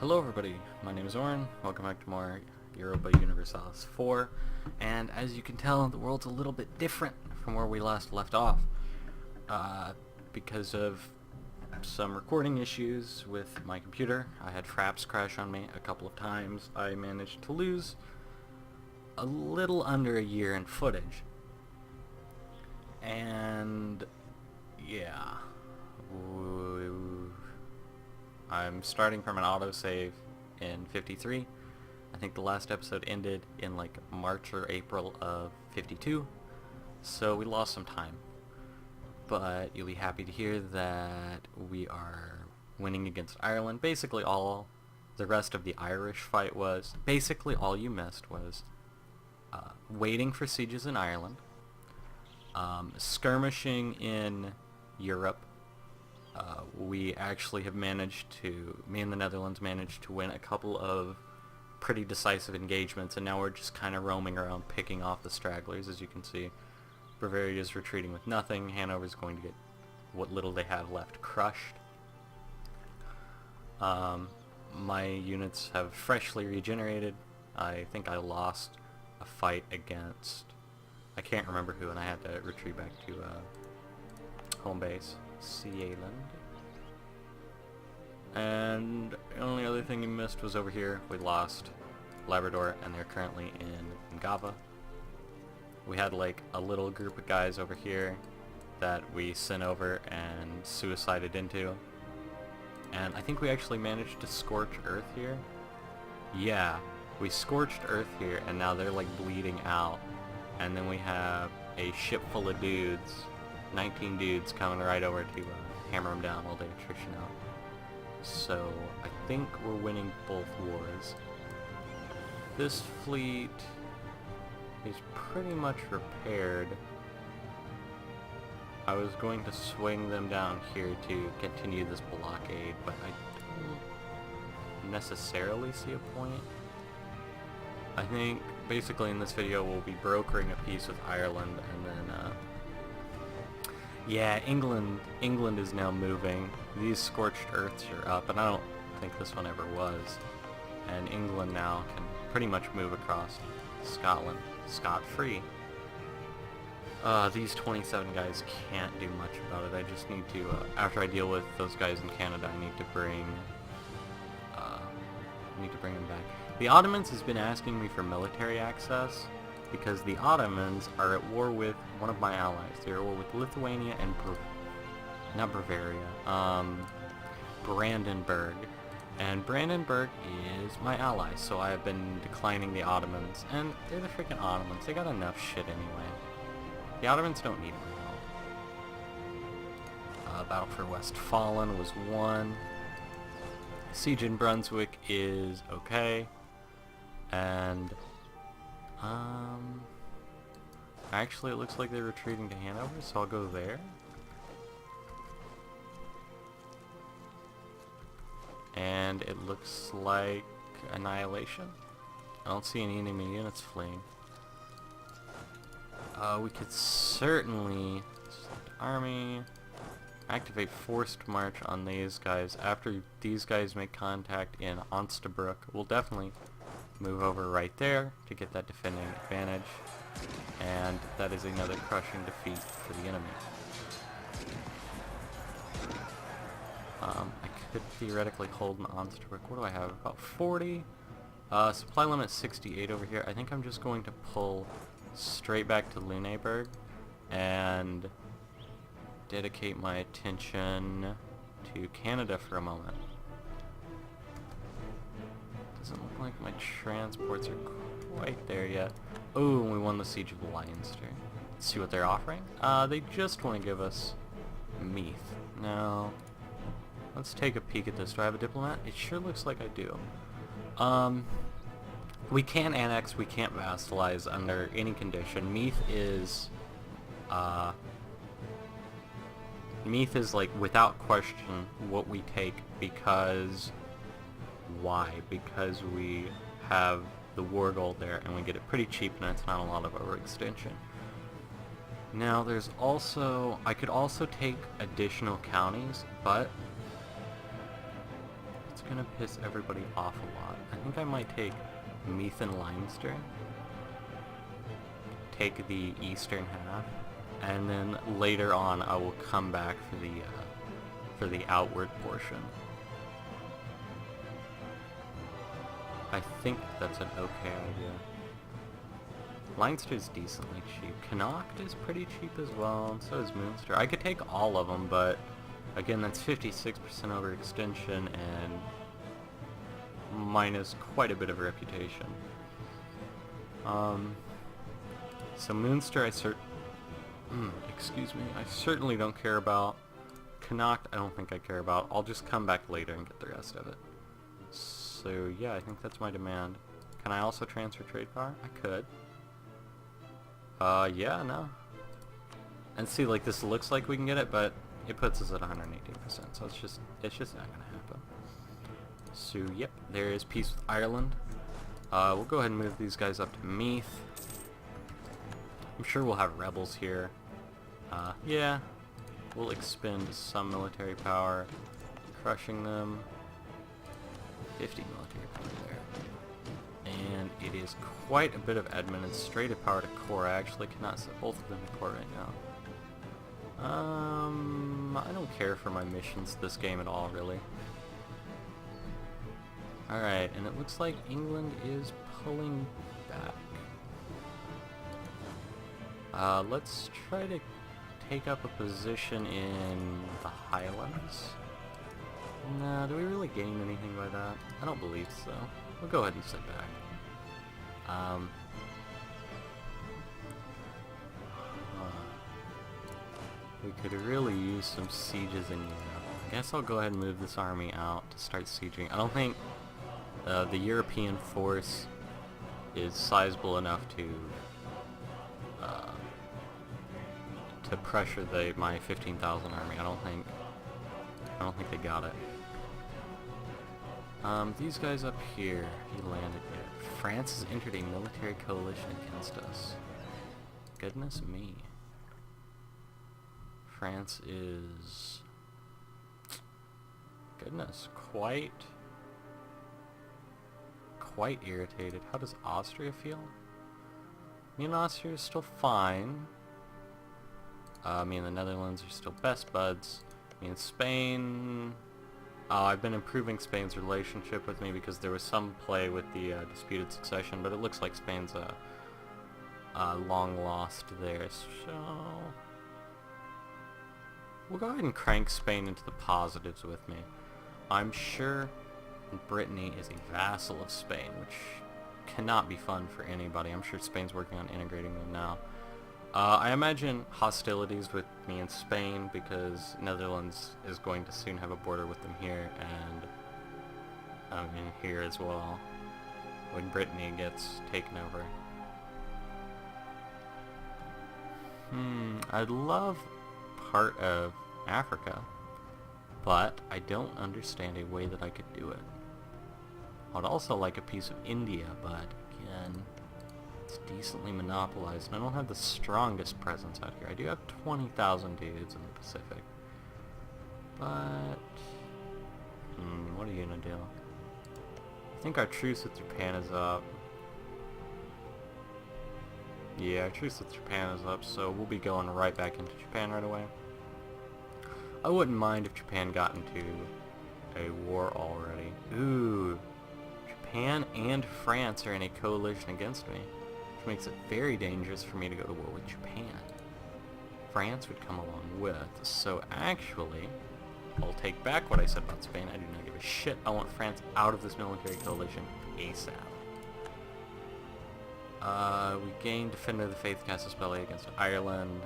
Hello everybody, my name is Oren, welcome back to more Europa Universalis 4, and as you can tell, the world's a little bit different from where we last left off, because of some recording issues with my computer. I had fraps crash on me a couple of times. I managed to lose a little under a year in footage, and yeah, I'm starting from an autosave in 53. I think the last episode ended in like March or April of 52, so we lost some time. But you'll be happy to hear that we are winning against Ireland. Basically all the rest of the Irish fight was, basically all you missed was waiting for sieges in Ireland, skirmishing in Europe. We actually have managed to, me and the Netherlands managed to win a couple of pretty decisive engagements, and now we're just kind of roaming around picking off the stragglers. As you can see, Bavaria is retreating with nothing. Hanover is going to get what little they have left crushed. My units have freshly regenerated. I think I lost a fight against, I can't remember who, and I had to retreat back to home base, Sealand. And the only other thing you missed was over here. We lost Labrador, and they're currently in Gava. We had like a little group of guys over here that we sent over and suicided into. And I think we actually managed to scorch Earth here. Yeah, we scorched Earth here, and now they're like bleeding out. And then we have a ship full of dudes, 19 dudes coming right over to hammer them down while they attrition out. So I think we're winning both wars. This fleet is pretty much repaired. I was going to swing them down here to continue this blockade, but I don't necessarily see a point. I think basically in this video we'll be brokering a peace with Ireland, and then yeah, England is now moving. These scorched earths are up, and I don't think this one ever was. And England now can pretty much move across Scotland scot-free. These 27 guys can't do much about it. I just need to, after I deal with those guys in Canada, I need to bring them back. The Ottomans has been asking me for military access, because the Ottomans are at war with one of my allies. They're at war with Lithuania and Brandenburg. And Brandenburg is my ally, so I have been declining the Ottomans. And they're the freaking Ottomans. They got enough shit anyway. The Ottomans don't need my help. Battle for Westfalen was won. Siege in Brunswick is okay. And actually it looks like they're retreating to Hanover, so I'll go there. And it looks like annihilation. I don't see any enemy units fleeing. We could certainly select army, activate forced march on these guys. After these guys make contact in Onsterbroek, we'll definitely move over right there to get that defending advantage, and that is another crushing defeat for the enemy. I could theoretically hold an Onsterbroek. What do I have? About 40. Supply limit 68 over here. I think I'm just going to pull straight back to Lüneburg and dedicate my attention to Canada for a moment. Doesn't look like my transports are quite there yet. Oh, we won the Siege of Leinster. Let's see what they're offering. They just want to give us Meath. Now, let's take a peek at this. Do I have a diplomat? It sure looks like I do. We can't annex, we can't vassalize under any condition. Meath is like without question what we take, because why? Because we have the war gold there and we get it pretty cheap, and it's not a lot of overextension. Now there's also, I could also take additional counties, but gonna piss everybody off a lot. I think I might take Meath and Leinster, take the eastern half, and then later on I will come back for the outward portion. I think that's an okay idea. Leinster is decently cheap. Connacht is pretty cheap as well, and so is Munster. I could take all of them, but again, that's 56% overextension and minus quite a bit of reputation. So Munster, I certainly don't care about. Connacht, I don't think I care about. I'll just come back later and get the rest of it. So yeah, I think that's my demand. Can I also transfer trade power? I could. Yeah, no. And see, like, this looks like we can get it, but it puts us at 118%, so it's just not gonna happen. So, yep, there is peace with Ireland. We'll go ahead and move these guys up to Meath. I'm sure we'll have rebels here. Yeah, we'll expend some military power, crushing them. 50 military power there. And it is quite a bit of administrative power to core. I actually cannot set both of them to core right now. I don't care for my missions this game at all, really. Alright, and it looks like England is pulling back. Let's try to take up a position in the Highlands. Nah, do we really gain anything by that? I don't believe so. We'll go ahead and sit back. We could really use some sieges in Europe. I guess I'll go ahead and move this army out to start sieging. I don't think the European force is sizable enough to pressure my 15,000 army. I don't think they got it. These guys up here, he landed yet. France has entered a military coalition against us. Goodness me. France is... Goodness, quite irritated. How does Austria feel? Me and Austria is still fine. Me and the Netherlands are still best buds. Me and Spain... I've been improving Spain's relationship with me because there was some play with the disputed succession, but it looks like Spain's long lost there, so... We'll go ahead and crank Spain into the positives with me. I'm sure Brittany is a vassal of Spain, which cannot be fun for anybody. I'm sure Spain's working on integrating them now. I imagine hostilities with me and Spain because Netherlands is going to soon have a border with them here and in here as well when Brittany gets taken over. I'd love part of Africa, but I don't understand a way that I could do it. I'd also like a piece of India, but again, it's decently monopolized, and I don't have the strongest presence out here. I do have 20,000 dudes in the Pacific, but what are you gonna do? I think our truce with Japan is up. Yeah, our truce with Japan is up, so we'll be going right back into Japan right away. I wouldn't mind if Japan got into a war already. Ooh, Japan and France are in a coalition against me, which makes it very dangerous for me to go to war with Japan. France would come along with, so actually, I'll take back what I said about Spain. I do not give a shit. I want France out of this military coalition ASAP. We gained Defender of the Faith Casus Belli against Ireland,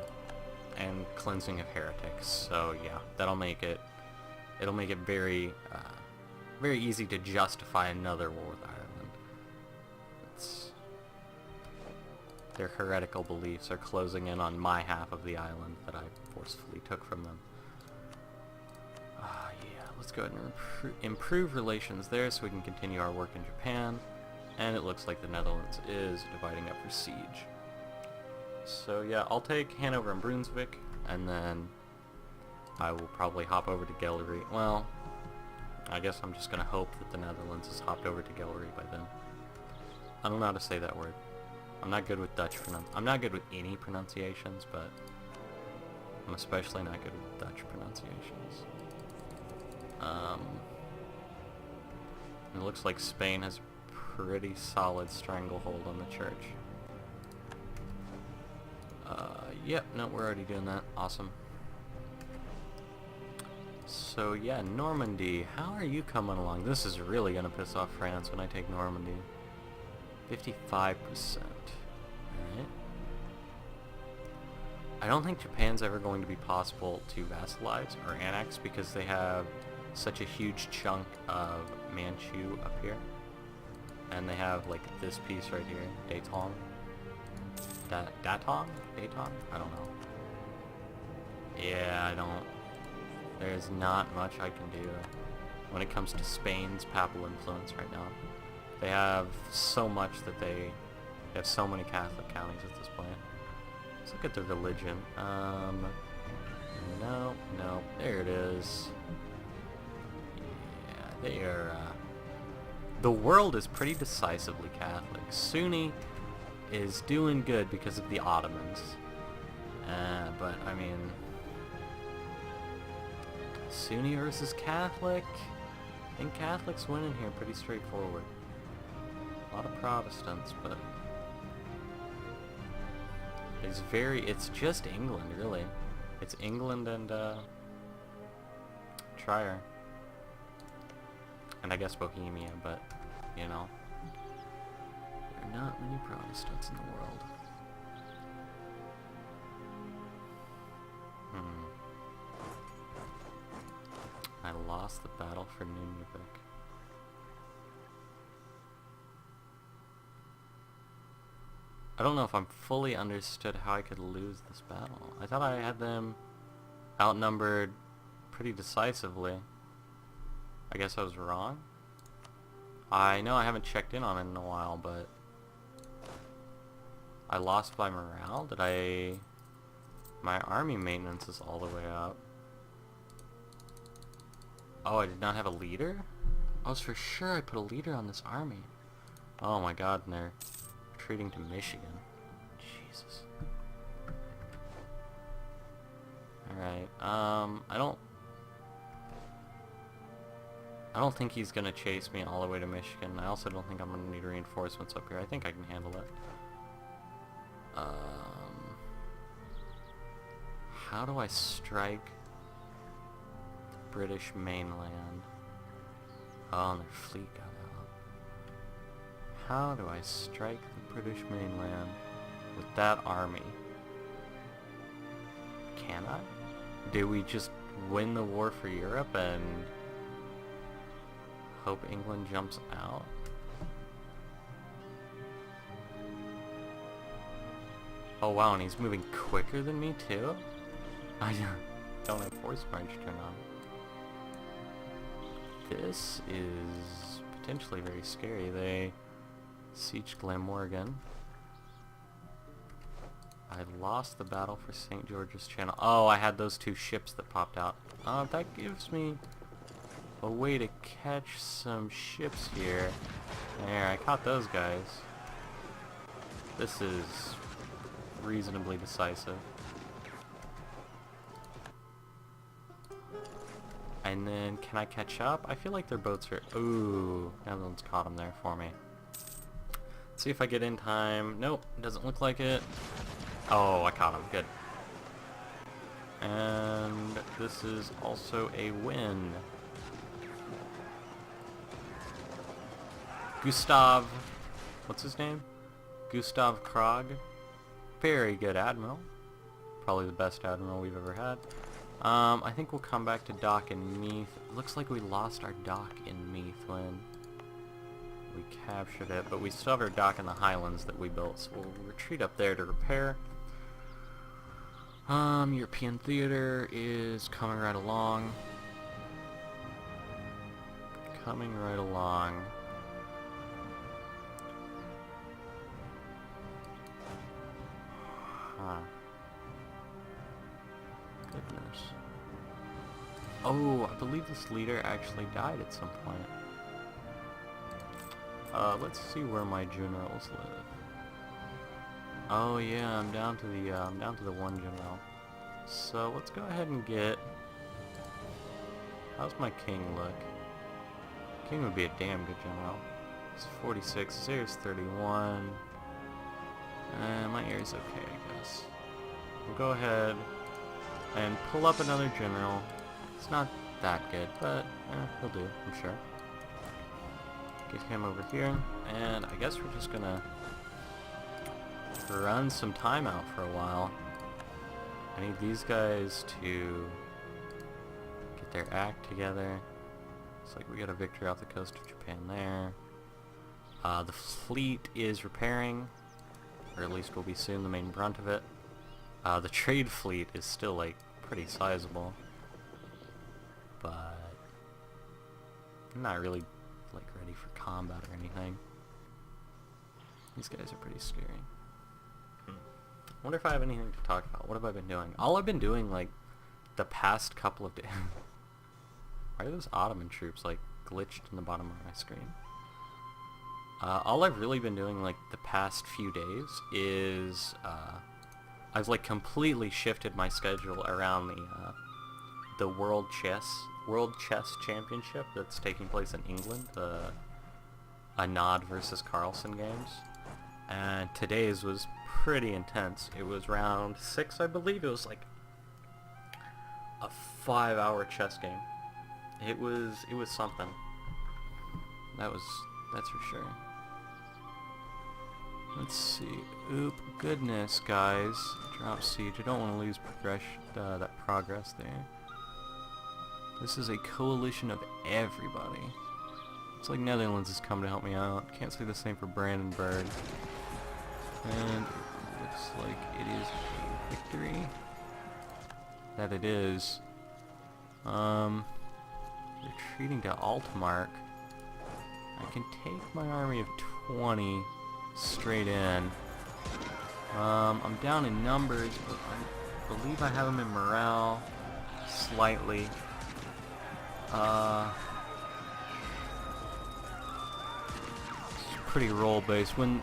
and Cleansing of Heretics, so yeah, it'll make it very, very easy to justify another war with Ireland. Their heretical beliefs are closing in on my half of the island that I forcefully took from them. Yeah, let's go ahead and improve relations there so we can continue our work in Japan. And it looks like the Netherlands is dividing up for siege. So yeah, I'll take Hanover and Brunswick, and then I will probably hop over to Gelderland. Well, I guess I'm just gonna hope that the Netherlands has hopped over to Gelry by then. I don't know how to say that word. I'm not good with Dutch I'm not good with any pronunciations, but I'm especially not good with Dutch pronunciations. It looks like Spain has a pretty solid stranglehold on the church. Yep, no, we're already doing that. Awesome. So yeah, Normandy. How are you coming along? This is really gonna piss off France when I take Normandy. 55%. Alright. I don't think Japan's ever going to be possible to vassalize or annex because they have such a huge chunk of Manchu up here. And they have like this piece right here, Datong. Datong? Datong? I don't know. Yeah, I don't. There's not much I can do when it comes to Spain's papal influence right now. They have so much that they have so many Catholic counties at this point. Let's look at their religion. No, there it is. Yeah, they are, the world is pretty decisively Catholic. Sunni is doing good because of the Ottomans. But, I mean, Sunni versus Catholic? I think Catholics win in here pretty straightforward. A lot of Protestants, but it's just England, really. It's England and, Trier. And I guess Bohemia, but, you know. There are not many Protestants in the world. I lost the battle for Nunavik. I don't know if I'm fully understood how I could lose this battle. I thought I had them outnumbered pretty decisively. I guess I was wrong. I know I haven't checked in on it in a while, but I lost by morale? My army maintenance is all the way up. Oh, I did not have a leader? I was for sure I put a leader on this army. Oh my god, and they're retreating to Michigan. Jesus. Alright, I don't think he's gonna chase me all the way to Michigan. I also don't think I'm gonna need reinforcements up here. I think I can handle it. How do I strike the British mainland? Oh, and their fleet got out. How do I strike the British mainland with that army? Can I? Do we just win the war for Europe and hope England jumps out? Oh wow, and he's moving quicker than me too? I don't have force march turned on. This is potentially very scary. They sieged Glamorgan. I lost the battle for St. George's Channel. Oh, I had those two ships that popped out. That gives me a way to catch some ships here. There, I caught those guys. This is reasonably decisive. And then, can I catch up? I feel like their boats are... Ooh, Netherlands caught them there for me. Let's see if I get in time. Nope, doesn't look like it. Oh, I caught him. Good. And this is also a win. Gustav... What's his name? Gustav Krog. Very good admiral. Probably the best admiral we've ever had. I think we'll come back to dock in Meath. It looks like we lost our dock in Meath when we captured it, but we still have our dock in the Highlands that we built, so we'll retreat up there to repair. European theater is coming right along. Coming right along. Huh. Goodness. Oh, I believe this leader actually died at some point. Let's see where my generals live. Oh yeah, I'm down to the one general. So let's go ahead and get. How's my king look? King would be a damn good general. It's 46. Zare's 31. My heir's okay, I guess. We'll go ahead and pull up another general. It's not that good, but he'll do, I'm sure. Get him over here, and I guess we're just gonna run some time out for a while. I need these guys to get their act together. Looks like we got a victory off the coast of Japan there. The fleet is repairing, or at least will be soon, the main brunt of it. The trade fleet is still, like, pretty sizable, but I'm not really, like, ready for combat or anything. These guys are pretty scary. I wonder if I have anything to talk about. What have I been doing? All I've been doing, like, the past couple of days... Why are those Ottoman troops, like, glitched in the bottom of my screen? All I've really been doing, like, the past few days is, I've, like, completely shifted my schedule around the World Chess Championship that's taking place in England, the Anad versus Carlsen games. And today's was pretty intense. It was round 6, I believe. It was, like, a 5-hour chess game. It was something. That's for sure. Let's see. Oop, goodness, guys. Drop siege. I don't want to lose that progress there. This is a coalition of everybody. It's like Netherlands has come to help me out. Can't say the same for Brandenburg. And it looks like it is a victory. That it is. Retreating to Altmark. I can take my army of 20 straight in. I'm down in numbers, but I believe I have them in morale slightly. It's pretty role-based. When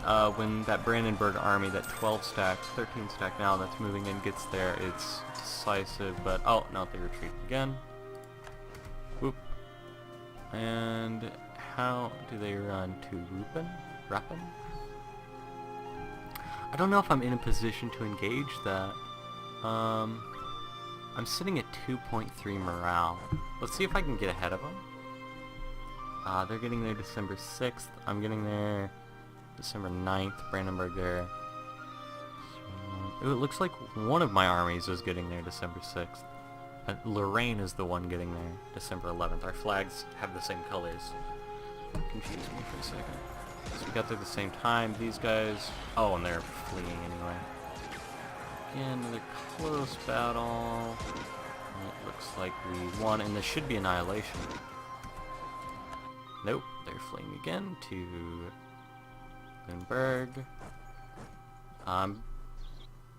that Brandenburg army, that 12 stack, 13 stack now that's moving in gets there, it's decisive. But oh no, they retreat again. Whoop. And how do they run to Rappen? I don't know if I'm in a position to engage that. I'm sitting at 2.3 morale. Let's see if I can get ahead of them. They're getting there December 6th. I'm getting there December 9th. Brandenburg there. So, it looks like one of my armies is getting there December 6th. Lorraine is the one getting there December 11th. Our flags have the same colors. Confused me for a second. So we got there at the same time. These guys... Oh, and they're fleeing anyway. Again, another close battle. And it looks like we won, and this should be annihilation. Nope, they're fleeing again to Lindbergh.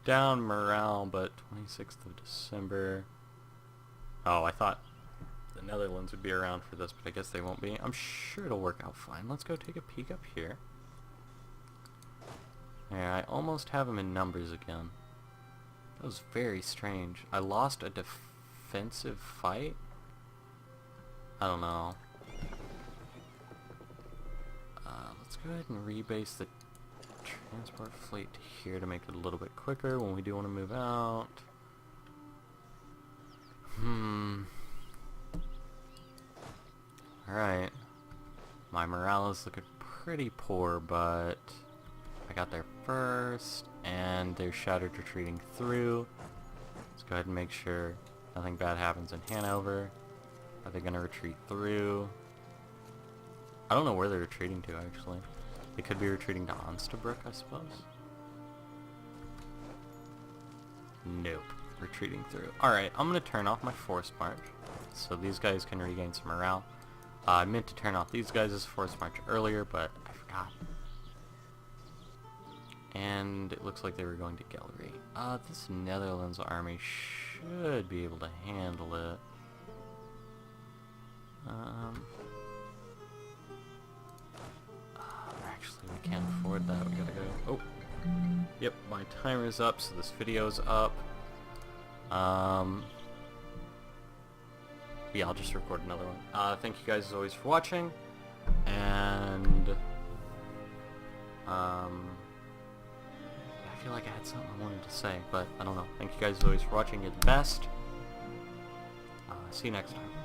Down morale, but 26th of December. Oh, I thought the Netherlands would be around for this, but I guess they won't be. I'm sure it'll work out fine. Let's go take a peek up here. Yeah, I almost have them in numbers again. That was very strange. I lost a defensive fight? I don't know. Let's go ahead and rebase the transport fleet here to make it a little bit quicker when we do want to move out. Alright. My morale is looking pretty poor, but I got there first, and they're shattered retreating through. Let's go ahead and make sure nothing bad happens in Hanover. Are they going to retreat through? I don't know where they're retreating to, actually. They could be retreating to Onsterbrook, I suppose. Nope. Retreating through. Alright, I'm going to turn off my forced march, so these guys can regain some morale. I meant to turn off these guys' forced march earlier, but I forgot. And it looks like they were going to Gelre. This Netherlands army should be able to handle it. Actually, we can't afford that. We gotta go. Oh, yep. My timer's up, so this video's up. Yeah, I'll just record another one. Thank you guys as always for watching, and I feel like I had something I wanted to say, but I don't know. Thank you guys as always for watching. You're the best. See you next time.